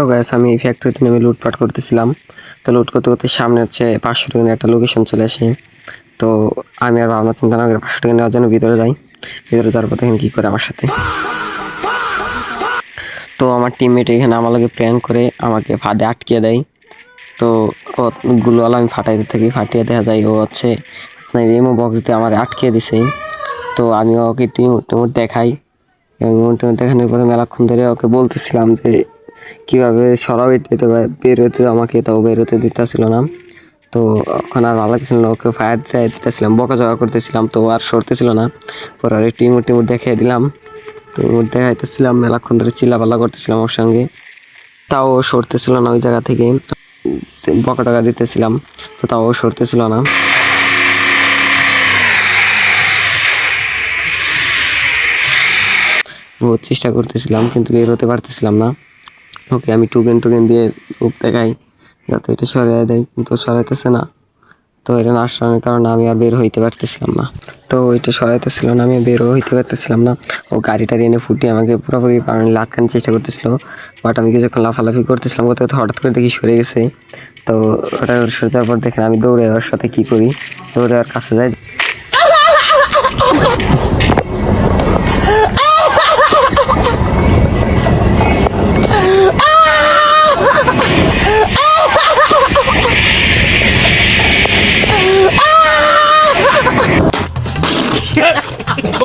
তো গাইস আমি এই ফ্যাক্টরিতে নেমে লুটপাট করতেছিলাম। তো লুট করতে করতে সামনে হচ্ছে 500 টাকার একটা লোকেশন চলে আসে। তো আমি আর ভাবনা চিন্তা না করে 500 টাকা নেওয়ার জন্য ভিতরে যাই। ভিতরে যাওয়ার পর দেখেন কি করে আমার সাথে। তো আমার টিমমেট এখানে আমার লগে প্র্যাঙ্ক করে আমাকে ফাঁদে আটকিয়ে দেয়। তো গুলোওয়ালা আমি ফাটাইতে থাকি, ফাটিয়ে দেখা যায় ও হচ্ছে আপনার রেমো বক্স দিয়ে আমার আটকিয়ে দিছে। তো আমি ওকে টিমোট দেখাই এবং টিমোট দেখানোর পরে মেলাক্ষণ ধরে ওকে বলতেছিলাম যে কীভাবে সরাও এটা বের হতে আমাকে, তাও বের হতে দিতেছিল না। তো ওখানে আর ভালো লাগছিল না, ওকে ফায়ার ট্রাই দিতেছিলাম, বকাঝকা করতেছিলাম, তো আর সরতেছিল না। পরে আর টিমোট দেখিয়ে দিলাম। তো টিমোট দেখাইতেছিলাম, মেলাক্ষণ ধরে চিল্লাপাল্লা করতেছিলাম ওর সঙ্গে, তাও সরতেছিল না ওই জায়গা থেকে। বকা টাকা দিতেছিলাম, তো তাও সরতেছিল না। বহুত চেষ্টা করতেছিলাম কিন্তু বের হতে পারতেছিলাম না। ওকে আমি টোকেন দিয়ে মুখ দেখাই যাতে এটা সরিয়ে দেয়, কিন্তু সরাইতেছে না। তো এটা না সরানোর কারণে আমি আর বের হইতে পারতেছিলাম না। তো এটা সরাইতেছিল না, আমি বেরও হইতে পারতেছিলাম না। ও গাড়িটা এনে ফুটিয়ে আমাকে পুরোপুরি লাটকানোর চেষ্টা করতেছিল। বাট আমি কিছুক্ষণ লাফালাফি করতেছিলাম, করতে হঠাৎ করে দেখি সরে গেছে। তো ওটা সরে যাওয়ার পর দেখেন আমি দৌড়ে ওর সাথে কী করি, দৌড়ে ওর কাছে যাই।